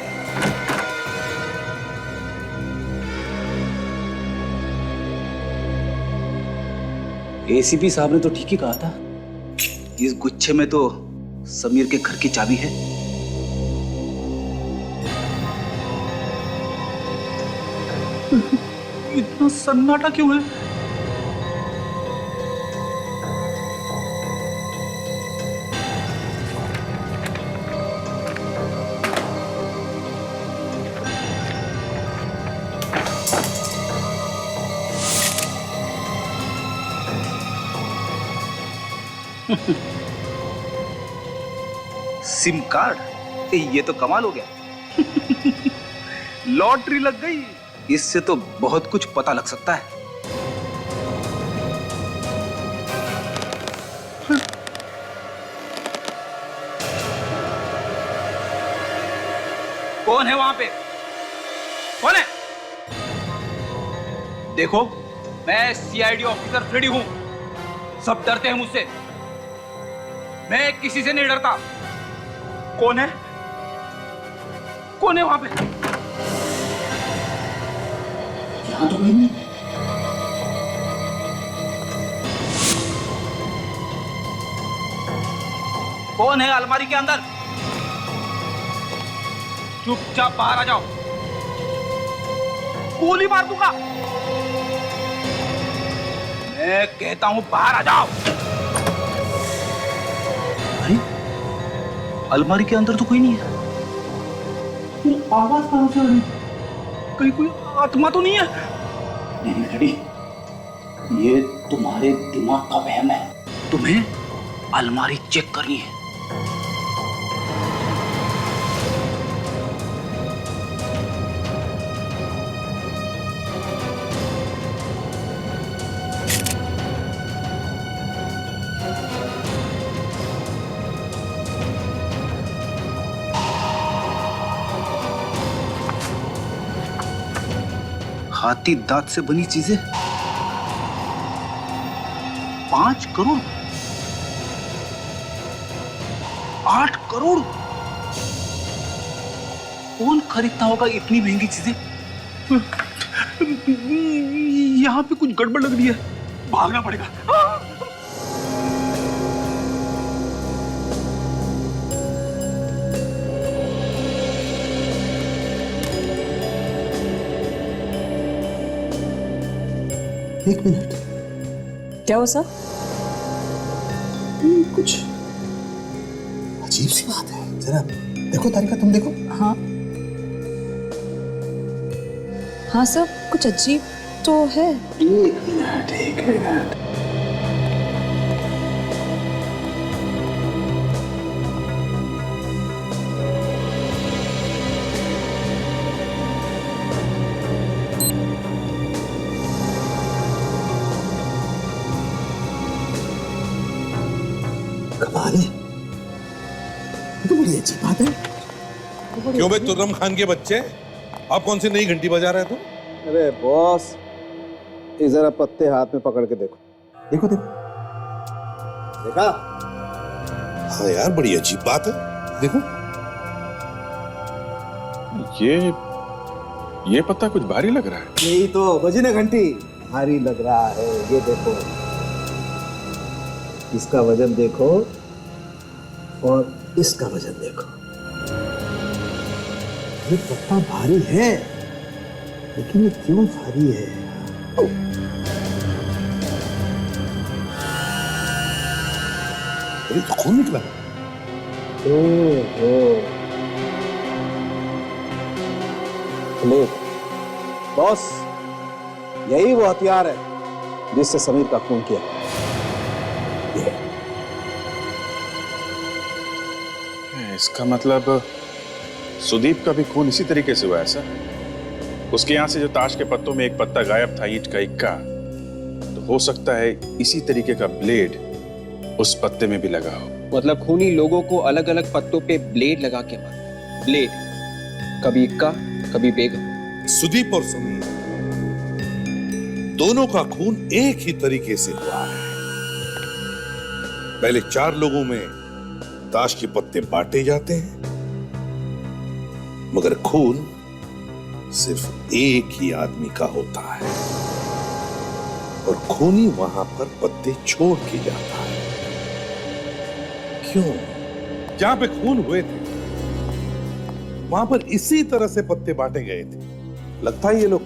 Speaker 5: एसीपी साहब ने तो ठीक ही कहा था, इस गुच्छे में तो समीर के घर की चाबी है। इतना सन्नाटा क्यों है? SIM card? ये तो कमाल हो गया। लॉटरी लग गई। इससे तो बहुत कुछ पता लग सकता है। कौन है वहां पे? कौन है? देखो, मैं सीआईडी ऑफिसर फ्रेडी हूं। सब डरते हैं मुझसे। मैं किसी से नहीं डरता। कौन है? कौन है वहां पे?
Speaker 9: यहाँ तो कोई नहीं।
Speaker 5: कौन है अलमारी के अंदर? चुपचाप बाहर आ जाओ, गोली मार दूंगा। मैं कहता हूं बाहर आ जाओ। अरे अलमारी के अंदर तो कोई नहीं है, फिर आवाज कहां से आ रही? कहीं कोई आत्मा तो नहीं है?
Speaker 9: नहीं डैडी, ये तुम्हारे दिमाग का वहम है।
Speaker 5: तुम्हें अलमारी चेक करनी है। हाथी दांत से बनी चीजें 5 करोड़, 8 करोड़। कौन खरीदता होगा इतनी महंगी चीजें? यहां पे कुछ गड़बड़ लग रही है, भागना पड़ेगा।
Speaker 9: एक मिनट,
Speaker 10: क्या हुआ सर?
Speaker 9: कुछ अजीब सी बात है। जरा देखो तारिका, तुम देखो।
Speaker 10: हाँ हाँ सर, कुछ अजीब तो है।
Speaker 9: एक मिनट, एक मिनट। कमाल है, ये तो बड़ी अजीब बात है।
Speaker 4: क्यों भाई तुर्रम खान के बच्चे, आप कौन सी नई घंटी बजा रहे थे?
Speaker 9: अरे बॉस, ये जरा पत्ते हाथ में पकड़ के देखो। देखो देखो, देखा?
Speaker 4: हाँ यार, बड़ी अजीब बात है। देखो,
Speaker 12: ये पत्ता कुछ भारी लग रहा है।
Speaker 9: यही तो बजी ना घंटी, भारी लग रहा है। ये देखो, इसका वजन देखो और इसका वजन देखो। ये पत्ता भारी है, लेकिन ये क्यों भारी है?
Speaker 4: अरे तो खून निकला।
Speaker 9: प्लेट। बॉस, यही वो हथियार है जिससे समीर का खून किया।
Speaker 12: इसका मतलब सुदीप का भी खून इसी तरीके से हुआ है सर। उसके यहां से जो ताश के पत्तों में एक पत्ता गायब था, ईंट का इक्का, तो हो सकता है इसी तरीके का ब्लेड उस पत्ते में भी लगा हो।
Speaker 3: मतलब खूनी लोगों को अलग अलग पत्तों पे ब्लेड लगा के मारा। ब्लेड, कभी इक्का कभी बेगम।
Speaker 4: सुदीप और समीर दोनों का खून एक ही तरीके से हुआ है। पहले 4 लोगों में ताश के पत्ते बांटे जाते हैं, मगर खून सिर्फ एक ही आदमी का होता है और खूनी वहां पर पत्ते छोड़ के जाता है। क्यों? जहां पे खून हुए थे वहां पर इसी तरह से पत्ते बांटे गए थे। लगता है ये लोग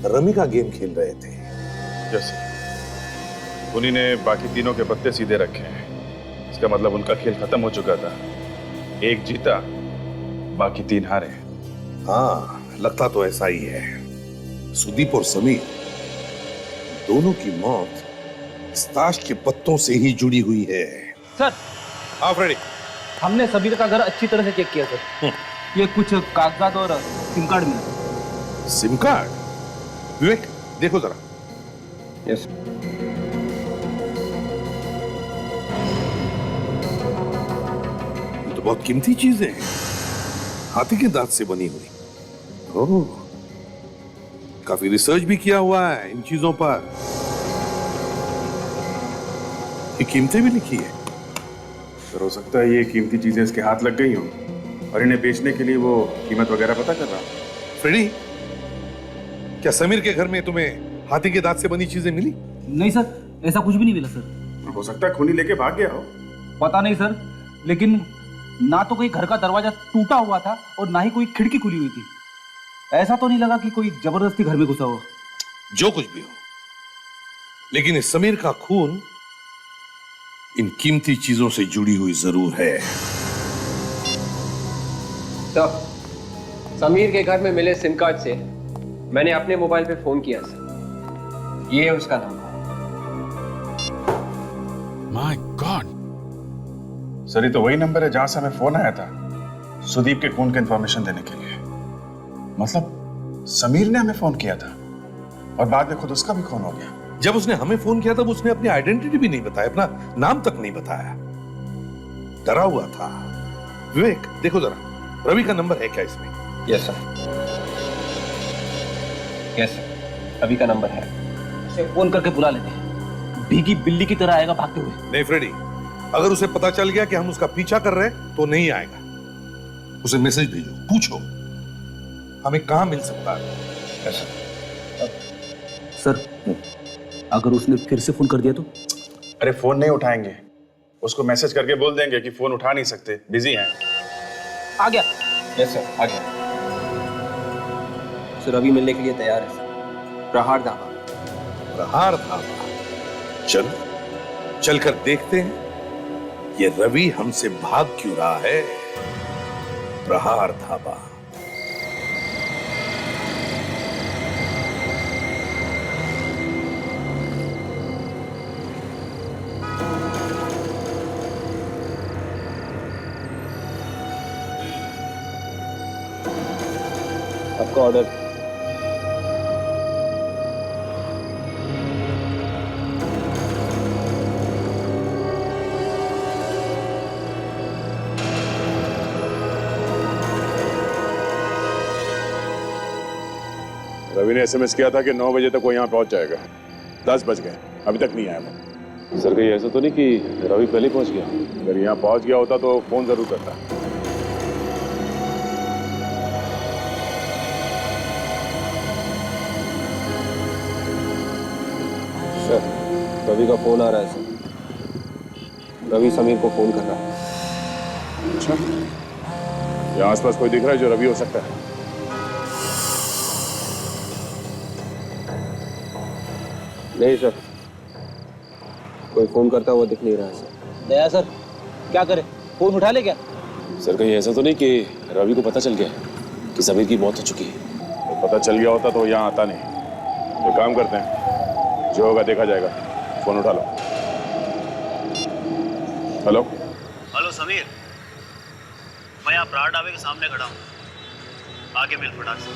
Speaker 4: रमी का गेम खेल रहे थे।
Speaker 12: जैसे खूनी ने बाकी तीनों के पत्ते सीधे रखे हैं, इसका मतलब उनका खेल खत्म हो चुका था। एक जीता, बाकी 3 हारे।
Speaker 4: हाँ, लगता तो ऐसा ही है। सुदीप और समीर दोनों की मौत इस ताश के पत्तों से ही जुड़ी हुई है।
Speaker 5: सर,
Speaker 4: हाँ फ्रेडी,
Speaker 5: हमने समीर का घर अच्छी तरह से चेक किया सर। ये कुछ कागजात और सिम कार्ड मिला।
Speaker 4: SIM card? विवेक देखो जरा।
Speaker 3: यस।
Speaker 4: ये तो बहुत कीमती चीजें हैं, हाथी के दांत से बनी हुई। ओह, काफी रिसर्च भी किया हुआ है इन चीजों पर। ये कीमतें भी लिखी है।
Speaker 12: सर हो सकता है ये कीमती चीजें इसके हाथ लग गई हों और इन्हें बेचने के लिए वो कीमत वगैरह पता कर रहा हो।
Speaker 4: फ्रेडी, क्या समीर के घर में तुम्हें हाथी के दांत से बनी चीजें मिली?
Speaker 5: नहीं सर, ऐसा कुछ भी नहीं मिला सर।
Speaker 12: हो सकता है खूनी लेके भाग गया हो।
Speaker 5: पता नहीं सर, लेकिन ना तो कोई घर का दरवाजा टूटा हुआ था और ना ही कोई खिड़की खुली हुई थी। ऐसा तो नहीं लगा कि कोई जबरदस्ती घर में घुसा हो।
Speaker 4: जो कुछ भी हो, लेकिन इस समीर का खून इन कीमती चीजों से जुड़ी हुई जरूर है।
Speaker 18: तो समीर के घर में मिले सिम कार्ड से मैंने अपने मोबाइल पे फोन किया सर। ये है उसका नंबर।
Speaker 12: माय गॉड, सर ये तो वही नंबर है जहां से हमें फोन आया था सुदीप के खून की इंफॉर्मेशन देने के लिए। मतलब समीर ने हमें फोन किया था और बाद में खुद उसका भी खून हो गया।
Speaker 4: जब उसने हमें फोन किया तब उसने अपनी आइडेंटिटी भी नहीं बताया, अपना नाम तक नहीं बताया, डरा हुआ था। विवेक देखो जरा, रवि का नंबर है क्या इसमें?
Speaker 18: Yes sir, yes sir, Ravi का नंबर है।
Speaker 5: उसे फोन करके बुला लेते हैं, भीगी बिल्ली की तरह आएगा भागते हुए।
Speaker 4: नहीं फ्रेडी, अगर उसे पता चल गया कि हम उसका पीछा कर रहे हैं तो नहीं आएगा। उसे मैसेज भेजो, पूछो हमें कहां मिल सकता है।
Speaker 5: सर अगर उसने फिर से फोन कर दिया तो?
Speaker 12: अरे फोन नहीं उठाएंगे, उसको मैसेज करके बोल देंगे कि फोन उठा नहीं सकते, बिजी हैं।
Speaker 5: आ गया।
Speaker 18: यस सर, आ गया। सर अभी मिलने के लिए तैयार है सर। प्रहार धाबा।
Speaker 4: प्रहार धाबा, चलो चलकर देखते हैं ये रवि हमसे भाग क्यों रहा है। प्रहार धाबा।
Speaker 18: आपका ऑर्डर।
Speaker 12: रवि ने एसएमएस किया था कि 9 बजे तक वो यहाँ पहुंच जाएगा। 10 बज गए, अभी तक नहीं आया वो।
Speaker 16: सर कहीं ऐसा तो नहीं कि रवि पहले पहुंच गया?
Speaker 12: अगर यहाँ पहुंच गया होता तो फोन जरूर करता।
Speaker 18: सर रवि का फोन आ रहा है सर। रवि समीर को फोन कर रहा है।
Speaker 12: अच्छा, यहाँ आसपास कोई दिख रहा है जो रवि हो सकता है?
Speaker 18: नहीं सर, कोई फोन करता हुआ दिख नहीं रहा है सर।
Speaker 5: दया सर क्या करे, फोन उठा ले क्या?
Speaker 16: सर कहीं ऐसा तो नहीं कि रवि को पता चल गया कि समीर की मौत हो चुकी है?
Speaker 12: तो पता चल गया होता तो यहाँ आता नहीं। तो काम करते हैं, जो होगा देखा जाएगा। फोन उठा लो। हेलो
Speaker 19: हेलो समीर, मैं यहाँ प्राण ढाबे के सामने खड़ा हूँ, आगे मिल फटाक से।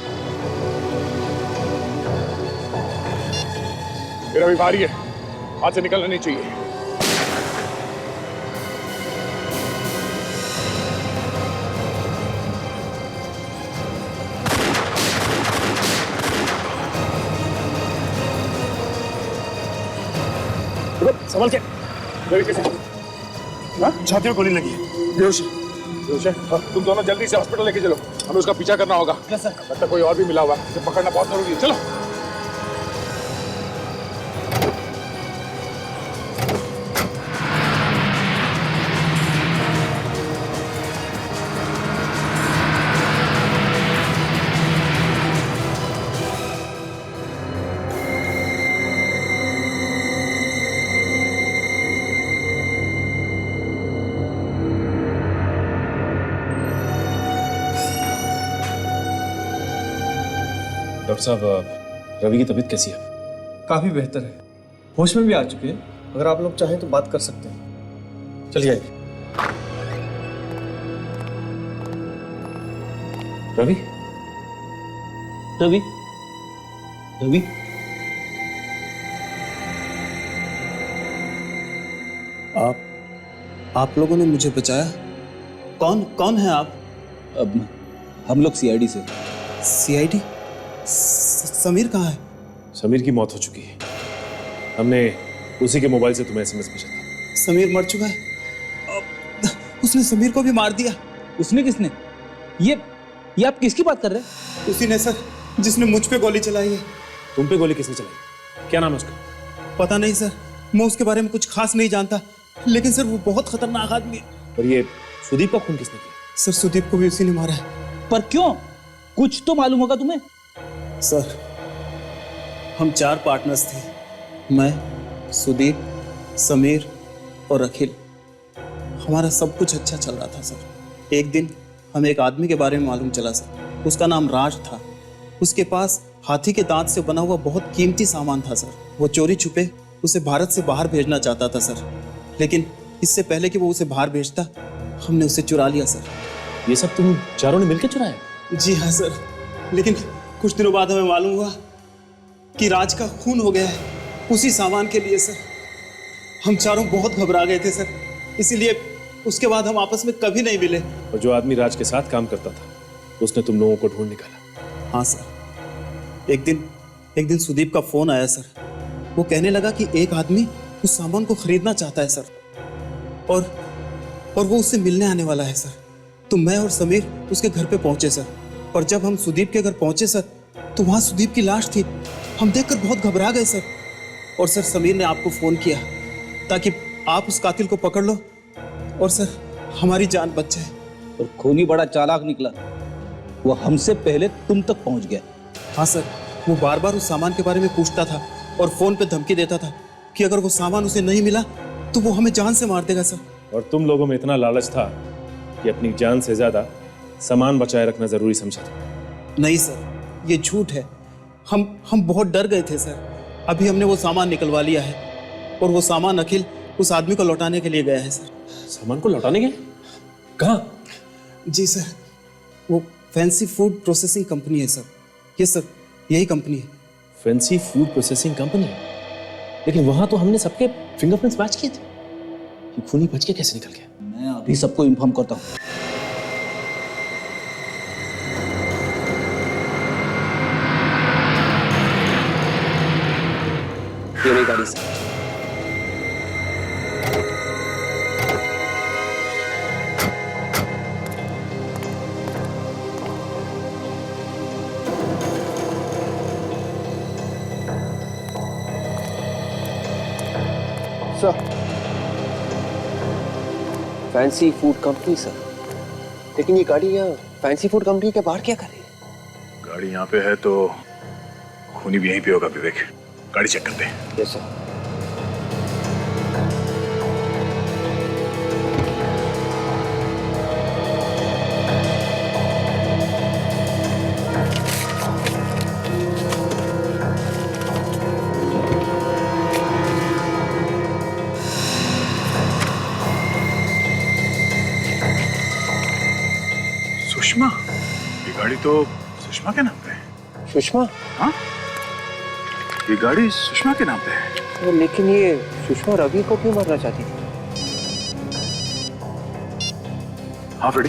Speaker 12: फिर अभी भारी है, हाथ से निकलना नहीं चाहिए। संभल के। रवि कैसे? छाती में गोली लगी है, बेहोश है। हाँ, तुम दोनों जल्दी से हॉस्पिटल लेके चलो, हमें उसका पीछा करना होगा। तब तक कोई और भी मिला हुआ है, उसे पकड़ना बहुत जरूरी है। चलो।
Speaker 16: डॉक्टर साहब रवि की तबीयत कैसी है?
Speaker 7: काफी बेहतर है, होश में भी आ चुके हैं। अगर आप लोग चाहें तो बात कर सकते हैं। चलिए आइए।
Speaker 16: रवि
Speaker 5: रवि रवि
Speaker 14: आप लोगों ने मुझे बचाया। कौन है आप?
Speaker 5: अब हम लोग सीआईडी से।
Speaker 14: सीआईडी? समीर कहाँ है?
Speaker 16: समीर की मौत हो चुकी है, हमने उसी के मोबाइल से तुम्हें एसएमएस भेजा था।
Speaker 14: समीर मर चुका है?
Speaker 15: उसने समीर को भी मार दिया।
Speaker 5: उसने किसने? ये आप किसकी बात कर रहे हैं?
Speaker 15: उसी ने सर, जिसने मुझ पे गोली चलाई है।
Speaker 16: तुम पे गोली किसने चलाई? क्या नाम है उसका?
Speaker 15: पता नहीं सर, मैं उसके बारे में कुछ खास नहीं जानता, लेकिन सर वो बहुत खतरनाक आदमी है।
Speaker 16: और ये सुदीप का खून किसने किया?
Speaker 15: सर सुदीप को भी उसी ने मारा है।
Speaker 5: पर क्यों? कुछ तो मालूम होगा तुम्हें।
Speaker 15: सर हम 4 पार्टनर्स थे, मैं, सुदीप, समीर और अखिल। हमारा सब कुछ अच्छा चल रहा था सर। एक दिन हमें एक आदमी के बारे में मालूम चला सर। उसका नाम राज था। उसके पास हाथी के दांत से बना हुआ बहुत कीमती सामान था सर। वो चोरी छुपे उसे भारत से बाहर भेजना चाहता था सर, लेकिन इससे पहले कि वो उसे बाहर भेजता, हमने उसे चुरा लिया सर।
Speaker 16: ये सब तुम चारों ने मिलकर चुराया?
Speaker 15: जी हाँ सर, लेकिन कुछ दिनों बाद हमें मालूम हुआ कि राज का खून हो गया है उसी सामान के लिए सर। हम चारों बहुत घबरा गए थे सर, इसीलिए उसके बाद हम आपस में कभी नहीं मिले।
Speaker 16: और जो आदमी राज के साथ काम करता था, उसने तुम लोगों को ढूंढ निकाला?
Speaker 15: हाँ सर। एक दिन सुदीप का फोन आया सर। वो कहने लगा कि एक आदमी उस सामान को खरीदना चाहता है सर, और वो उससे मिलने आने वाला है सर। तो मैं और समीर उसके घर पे पहुंचे सर, और जब हम सुदीप के घर पहुंचे सर, तो वहां सुदीप की लाश थी। हम देखकर बहुत घबरा गए सर। और सर समीर ने आपको फोन किया ताकि आप उस कातिल को पकड़ लो और सर हमारी जान बच जाए।
Speaker 5: और खूनी बड़ा चालाक निकला, वो हमसे पहले तुम तक पहुंच गया।
Speaker 15: हाँ सर, वो बार बार उस सामान के बारे में पूछता था और फोन पे धमकी देता था कि अगर वो सामान उसे नहीं मिला तो वो हमें जान से मार देगा सर।
Speaker 16: और तुम लोगों में इतना लालच था कि अपनी जान से ज्यादा सामान बचाए रखना जरूरी समझा था?
Speaker 15: नहीं सर, ये झूठ है। हम बहुत डर गए थे सर। अभी हमने वो सामान निकलवा लिया है, और वो सामान अखिल उस आदमी को लौटाने के लिए गया है सर।
Speaker 16: सामान को लौटाने के? कहाँ?
Speaker 15: जी सर, वो फैंसी फूड प्रोसेसिंग कंपनी है सर। ये सर, यही कंपनी है।
Speaker 16: Fancy food processing company? लेकिन वहां तो हमने सबके फिंगरप्रिंट्स मैच किए थे। ये खूनी बच के कैसे निकल गया?
Speaker 5: मैं अभी सबको इन्फॉर्म करता हूँ।
Speaker 18: ये मेरी गाड़ी से। Sir, fancy food company sir. लेकिन ये गाड़ी यहाँ फैंसी फूड कंपनी के बाहर क्या कर रही है?
Speaker 12: गाड़ी यहाँ पे है तो खूनी भी यहीं पे होगा विवेक। गाड़ी चेक करते हैं।
Speaker 18: Yes sir.
Speaker 12: सुषमा? ये गाड़ी तो सुषमा के नाम पे है।
Speaker 18: सुषमा?
Speaker 12: हाँ, ये गाड़ी सुषमा के नाम पे है।
Speaker 18: लेकिन ये सुषमा रवि को क्यों मारना चाहती थी?
Speaker 12: हाँ फ्रेडी।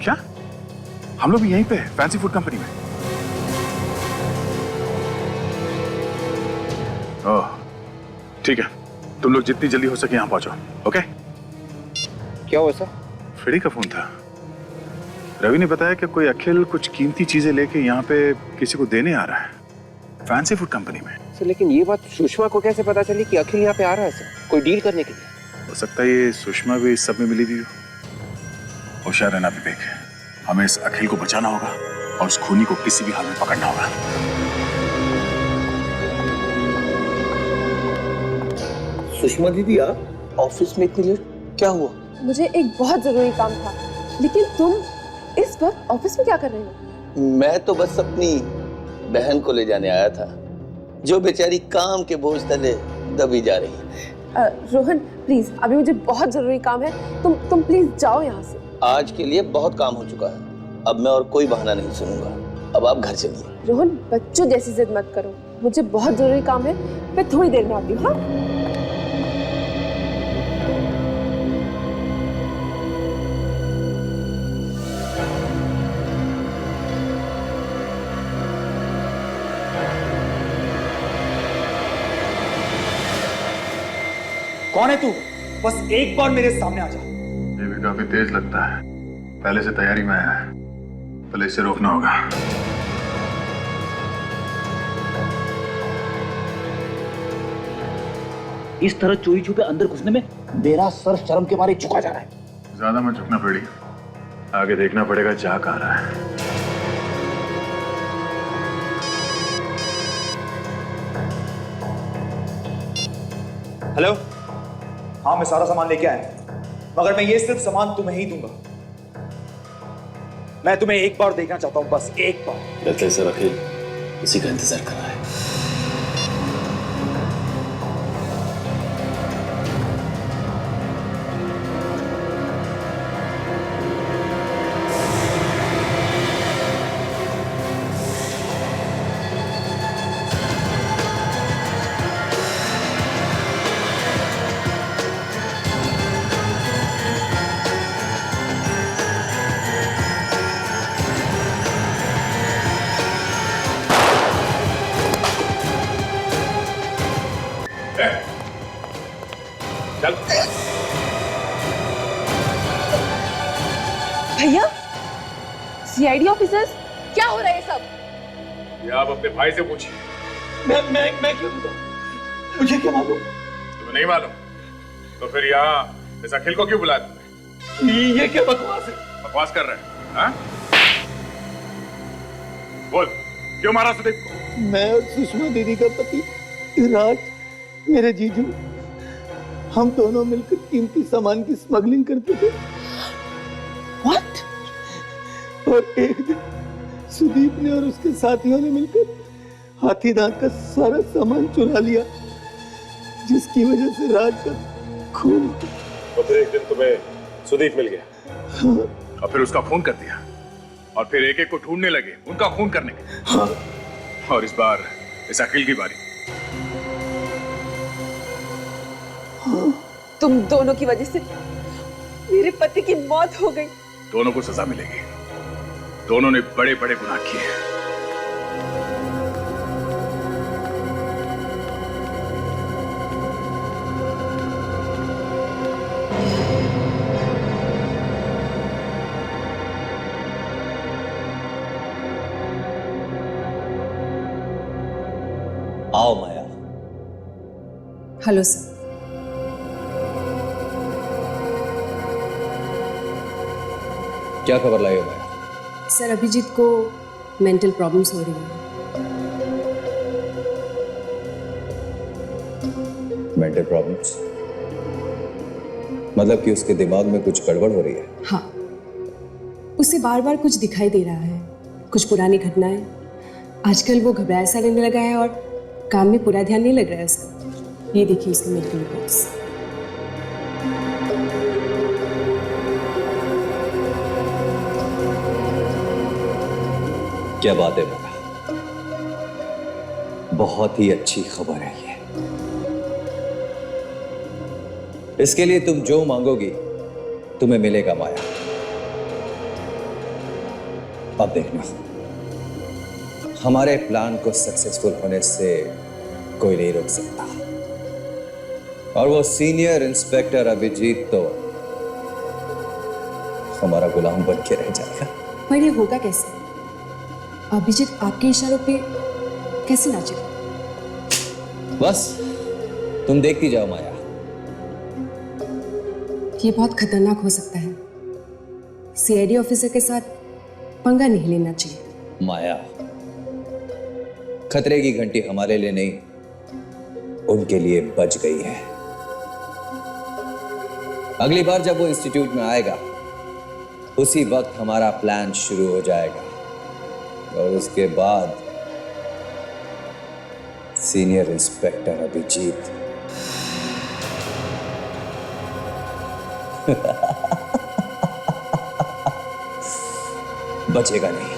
Speaker 12: क्या हम लोग भी यहीं पे हैं, फैंसी फूड कंपनी में? ओह ठीक है, तुम लोग जितनी जल्दी हो सके यहाँ पहुंचो। ओके?
Speaker 18: क्या हुआ सर?
Speaker 12: फ्रेडी का फोन था। रवि ने बताया कि कोई अखिल कुछ कीमती चीजें लेके यहाँ पे किसी को देने आ रहा है, फैंसी फूड कंपनी में।
Speaker 18: सर लेकिन ये बात सुषमा को कैसे पता चली कि अखिल यहाँ पे आ रहा है सर, कोई डील करने के लिए?
Speaker 12: हो सकता है ये सुषमा भी इस सब में मिली हुई हो। होशियार रहना विवेक, हमें इस अखिल को बचाना होगा और उस खूनी को किसी भी हाल में पकड़ना होगा।
Speaker 18: सुषमा दीदी आप ऑफिस में इतनी लेट क्या हुआ?
Speaker 11: मुझे एक बहुत जरूरी काम था, लेकिन तुम इस वक्त ऑफिस में क्या कर रहे हो?
Speaker 20: मैं तो बस अपनी बहन को ले जाने आया था, जो बेचारी काम के बोझ तले दबी जा रही है।
Speaker 11: रोहन प्लीज, अभी मुझे बहुत जरूरी काम है, तुम प्लीज जाओ यहाँ से।
Speaker 20: आज के लिए बहुत काम हो चुका है, अब मैं और कोई बहाना नहीं सुनूंगा। अब आप घर चलिए।
Speaker 11: रोहन बच्चों जैसी जिद मत करो, मुझे बहुत जरूरी काम है, मैं थोड़ी देर में आती हूँ। हाँ
Speaker 21: कौन है तू? बस एक बार मेरे सामने आ जा।
Speaker 12: ये भी काफी तेज लगता है। पहले से तैयारी में है, पहले इसे रोकना होगा।
Speaker 5: इस तरह चोरी छुपे अंदर घुसने में मेरा सर शर्म के मारे झुका जा रहा है।
Speaker 12: ज्यादा मत झुकना पड़ी, आगे देखना पड़ेगा जा कहाँ रहा है।
Speaker 21: हेलो, हाँ मैं सारा सामान लेके आया, मगर मैं ये सिर्फ सामान तुम्हें ही दूंगा। मैं तुम्हें एक बार देखना चाहता हूँ, बस एक बार।
Speaker 19: लगता है सर अखिल इसी का इंतजार कर रहा है।
Speaker 12: चल।
Speaker 11: भैया, सीआईडी ऑफिसर्स, क्या हो रहा है ये सब?
Speaker 12: ये आप अपने भाई से पूछिए।
Speaker 21: मैं क्यों बताऊं? मुझे क्या मालूम?
Speaker 12: तुम्हें नहीं मालूम तो फिर यहाँ इस अखिल को क्यों बुलाया तुमने?
Speaker 21: ये क्या बकवास है?
Speaker 12: बकवास कर रहे हैं, हाँ? बोल, क्यों मारा सुदीप को?
Speaker 20: मैं और सुषमा दीदी का पति राज, मेरे जीजू, हम दोनों मिलकर कीमती सामान की स्मगलिंग करते थे।
Speaker 11: What?
Speaker 20: और एक दिन सुदीप ने और उसके साथियों ने मिलकर हाथी दांत का सारा सामान चुरा लिया, जिसकी वजह से राज का खून।
Speaker 12: तो फिर एक दिन तुम्हें सुदीप मिल गया।
Speaker 20: हाँ।
Speaker 12: और फिर उसका खून कर दिया, और फिर एक एक को ढूंढने लगे उनका खून करने के।
Speaker 20: हाँ।
Speaker 12: और इस बार इस अखिल की बारी।
Speaker 11: तुम दोनों की वजह से मेरे पति की मौत हो गई।
Speaker 12: दोनों को सजा मिलेगी, दोनों ने बड़े बड़े गुनाह किए हैं।
Speaker 20: आओ माया।
Speaker 22: Hello sir.
Speaker 20: क्या खबर लाई हो माया?
Speaker 22: सर, अभिजीत को मेंटल प्रॉब्लम्स हो रही है।
Speaker 23: Mental problems? मतलब कि उसके दिमाग में कुछ गड़बड़ हो रही है?
Speaker 22: हाँ, उसे बार बार कुछ दिखाई दे रहा है, कुछ पुरानी घटनाएं। आजकल वो घबराया सा रहने लगा है और काम में पूरा ध्यान नहीं लग रहा है उसका। ये देखिए उसके मेडिकल रिपोर्ट्स।
Speaker 23: क्या बात है बेटा, बहुत ही अच्छी खबर है ये। इसके लिए तुम जो मांगोगी तुम्हें मिलेगा माया। अब देखना, हमारे प्लान को सक्सेसफुल होने से कोई नहीं रोक सकता। और वो सीनियर इंस्पेक्टर अभिजीत तो हमारा गुलाम बन के रह जाएगा।
Speaker 22: पर ये होगा कैसे? अभिजीत आपके इशारों पे कैसे नाचेगा?
Speaker 23: बस तुम देखती जाओ माया।
Speaker 22: ये बहुत खतरनाक हो सकता है। सीआईडी ऑफिसर के साथ पंगा नहीं लेना चाहिए।
Speaker 23: माया, खतरे की घंटी हमारे लिए नहीं, उनके लिए बज गई है। अगली बार जब वो इंस्टीट्यूट में आएगा, उसी वक्त हमारा प्लान शुरू हो जाएगा। और उसके बाद सीनियर इंस्पेक्टर अभिजीत बचेगा नहीं।